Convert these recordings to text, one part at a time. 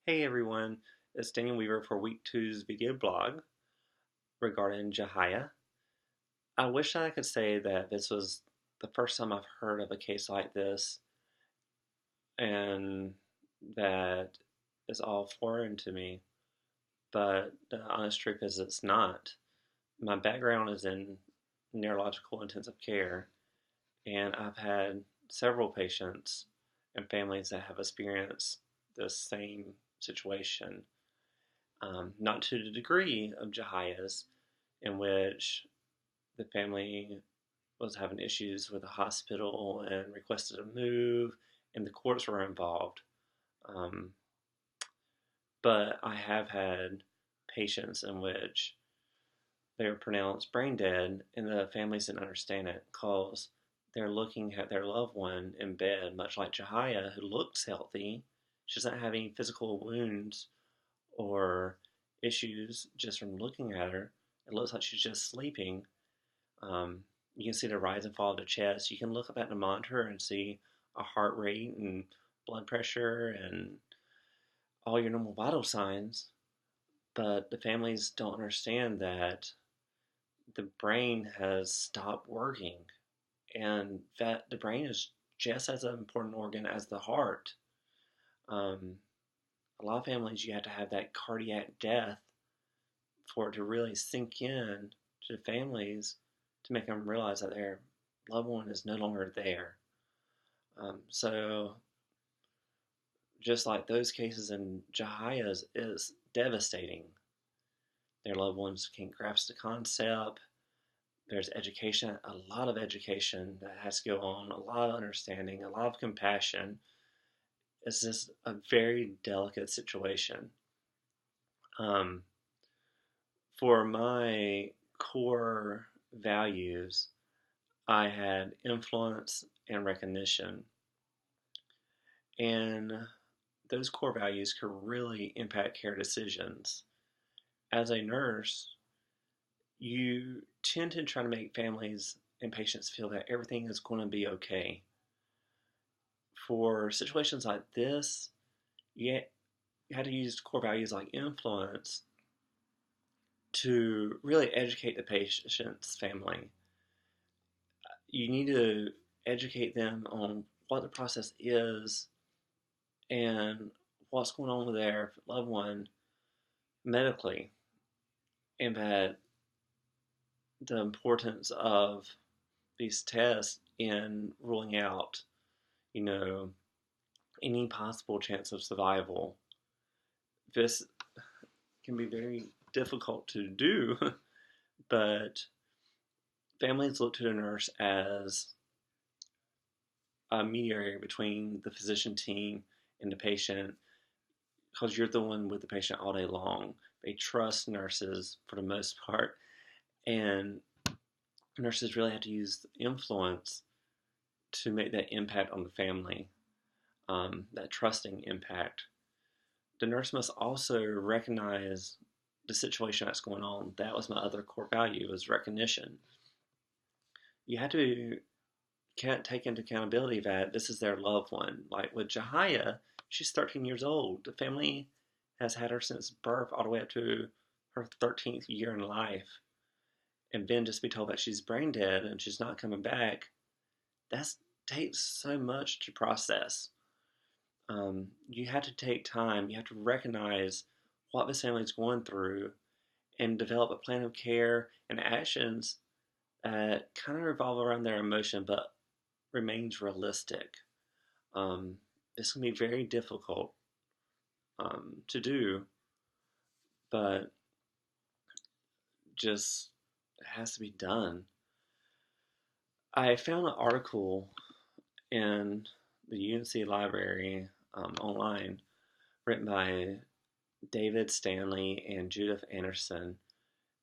Hey everyone, it's Daniel Weaver for week two's video blog regarding Jahia. I wish I could say that this was the first time I've heard of a case like this and that is all foreign to me, but the honest truth is it's not. My background is in neurological intensive care, and I've had several patients and families that have experienced this same situation. Not to the degree of Jahia's, in which the family was having issues with the hospital and requested a move, and the courts were involved. Um, but I have had patients in which they were pronounced brain dead, and the families didn't understand it because they're looking at their loved one in bed, much like Jahia, who looks healthy. She doesn't have any physical wounds or issues just from looking at her. It looks like she's just sleeping. You can see the rise and fall of the chest. You can look up at the monitor and see a heart rate and blood pressure and all your normal vital signs. But the families don't understand that the brain has stopped working and that the brain is just as an important organ as the heart. Um, a lot of families, you have to have that cardiac death for it to really sink in to the families to make them realize that their loved one is no longer there. So just like those cases in Jahia's is devastating. Their loved ones can't grasp the concept. There's education, a lot of education that has to go on, a lot of understanding, a lot of compassion. It's just a very delicate situation. Um, for my core values, I had influence and recognition. And those core values could really impact care decisions. As a nurse, you tend to try to make families and patients feel that everything is going to be okay. For situations like this, you had to use core values like influence to really educate the patient's family. You need to educate them on what the process is and what's going on with their loved one medically, and that the importance of these tests in ruling out, you know, any possible chance of survival. This can be very difficult to do, but families look to the nurse as a mediator between the physician team and the patient because you're the one with the patient all day long. They trust nurses for the most part, and nurses really have to use influence to make that impact on the family, that trusting impact. The nurse must also recognize the situation that's going on. That was my other core value, was recognition. You have to can't take into accountability that this is their loved one. Like with Jahia, she's 13 years old. The family has had her since birth all the way up to her 13th year in life. And then just be told that she's brain dead and she's not coming back, that takes so much to process. You have to take time. You have to recognize what this family is going through and develop a plan of care and actions that kind of revolve around their emotion but remains realistic. This can be very difficult to do, but just has to be done. I found an article in the UNC library online written by David Stanley and Judith Anderson.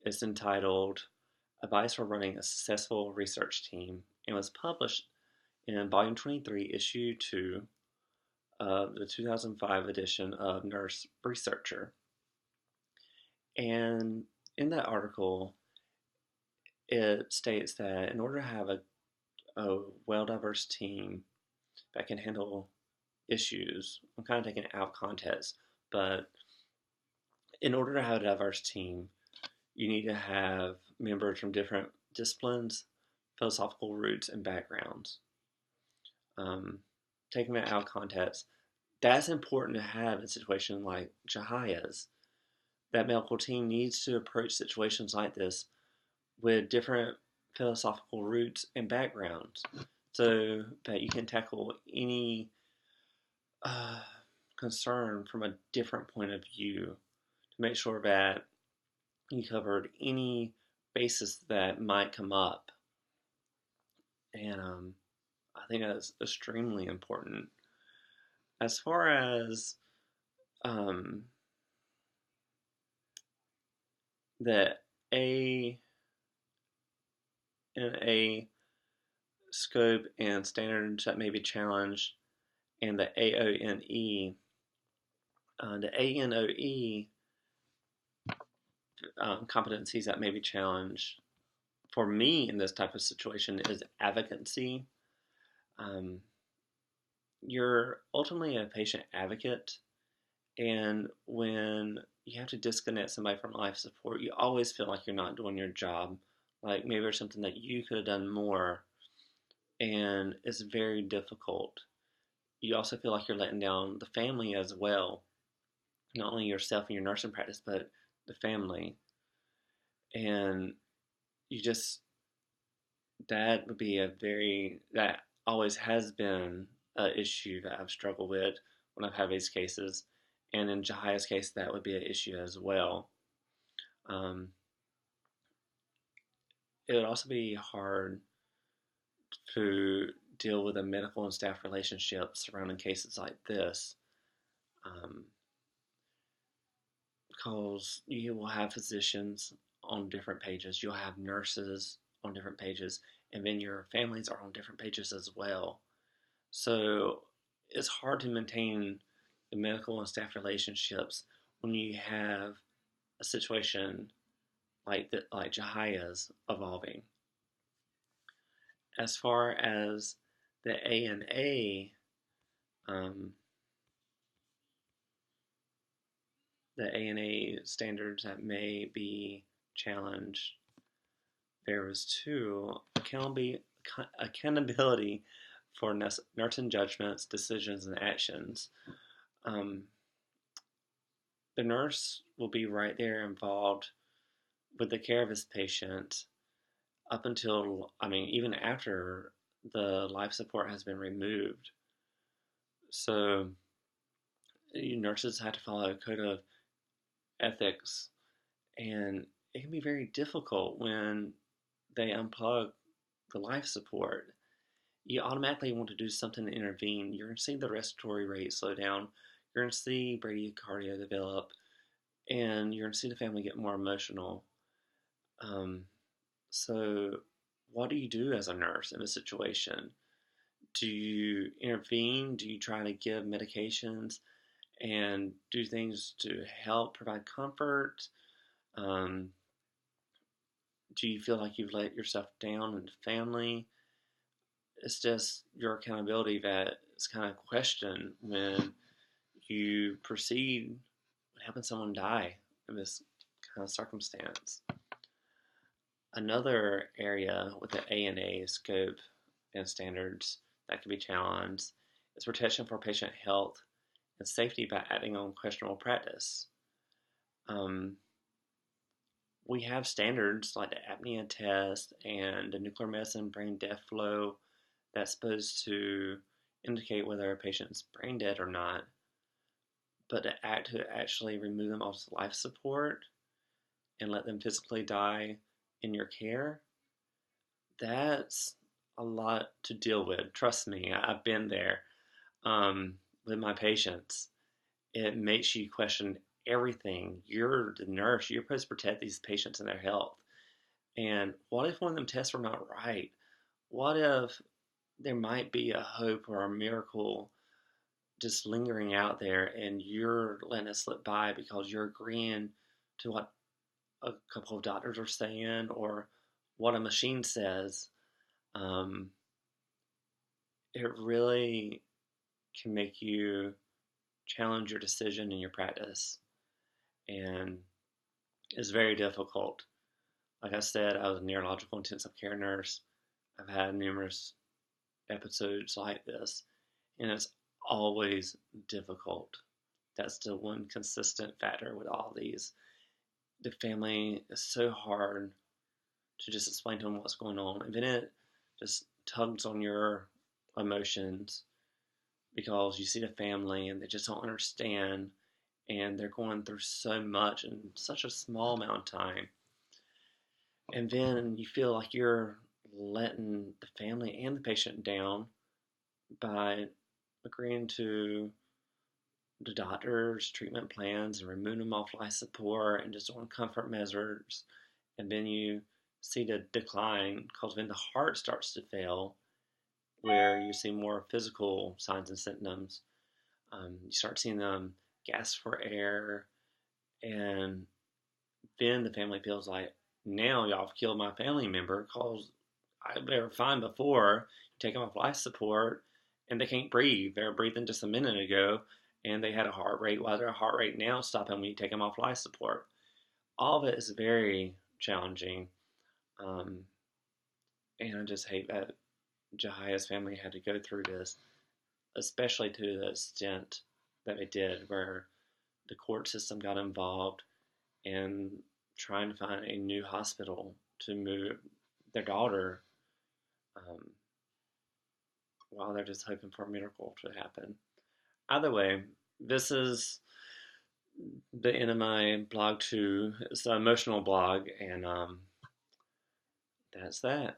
It's entitled Advice for Running a Successful Research Team and was published in Volume 23, Issue 2 of the 2005 edition of Nurse Researcher. And in that article, it states that in order to have a well-diverse team that can handle issues, I'm kind of taking it out of context, but in order to have a diverse team, you need to have members from different disciplines, philosophical roots, and backgrounds. Um, Taking that out of context, that's important to have in a situation like Jahia's. That medical team needs to approach situations like this with different philosophical roots and backgrounds so that you can tackle any uh, concern from a different point of view to make sure that you covered any basis that might come up. And I think that's extremely important. As far as um, the A and A scope and standards that may be challenged, and the AONE, the ANOE competencies that may be challenged for me in this type of situation is advocacy. Um, you're ultimately a patient advocate, and when you have to disconnect somebody from life support, you always feel like you're not doing your job. Like maybe there's something that you could have done more, and it's very difficult. You also feel like you're letting down the family as well, not only yourself and your nursing practice, but the family. And you just, that would be that always has been an issue that I've struggled with when I've had these cases. And in Jahia's case, that would be an issue as well. Um, it would also be hard to deal with the medical and staff relationship surrounding cases like this, um, because you will have physicians on different pages, you'll have nurses on different pages, and then your families are on different pages as well. So it's hard to maintain the medical and staff relationships when you have a situation like that, like Jahia's evolving. As far as the ANA, um, the ANA standards that may be challenged, there was two: accountability for nursing judgments, decisions, and actions. Um, the nurse will be right there involved with the care of his patient up until, I mean, even after the life support has been removed. So nurses have to follow a code of ethics, and it can be very difficult when they unplug the life support. You automatically want to do something to intervene. You're going to see the respiratory rate slow down. You're going to see bradycardia develop, and you're going to see the family get more emotional. So, what do you do as a nurse in a situation? Do you intervene? Do you try to give medications and do things to help provide comfort? Um, do you feel like you've let yourself down in the family? It's just your accountability that is kind of questioned when you proceed with helping someone die in this kind of circumstance. Another area with the ANA scope and standards that can be challenged is protection for patient health and safety by acting on questionable practice. We have standards like the apnea test and the nuclear medicine brain death flow that's supposed to indicate whether a patient's brain dead or not. But to actually remove them off life support and let them physically die in your care, that's a lot to deal with. Trust me, I've been there with my patients. It makes you question everything. You're the nurse. You're supposed to protect these patients and their health. And what if one of them tests were not right? What if there might be a hope or a miracle just lingering out there and you're letting it slip by because you're agreeing to what a couple of doctors are saying or what a machine says? Um, it really can make you challenge your decision and your practice. And it's very difficult. Like I said, I was a neurological intensive care nurse. I've had numerous episodes like this, and it's always difficult. That's the one consistent factor with all these. The family is so hard to just explain to them what's going on, and then it just tugs on your emotions because you see the family and they just don't understand, and they're going through so much in such a small amount of time. And then you feel like you're letting the family and the patient down by agreeing to the doctor's treatment plans and removing them off life support and just on comfort measures. And then you see the decline because when the heart starts to fail, where you see more physical signs and symptoms, you start seeing them gasp for air, and then the family feels like, now y'all have killed my family member because they were fine before. You take them off life support, and they can't breathe. They were breathing just a minute ago, and they had a heart rate. While their heart rate now stopping when you take them off life support. All of it is very challenging, and I just hate that Jahia's family had to go through this, especially to the extent that it did, where the court system got involved in trying to find a new hospital to move their daughter, um, while they're just hoping for a miracle to happen. Either way, this is the end of my blog too. It's an emotional blog, and that's that.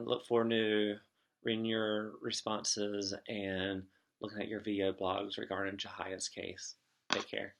Look forward to reading your responses and looking at your video blogs regarding Jahia's case. Take care.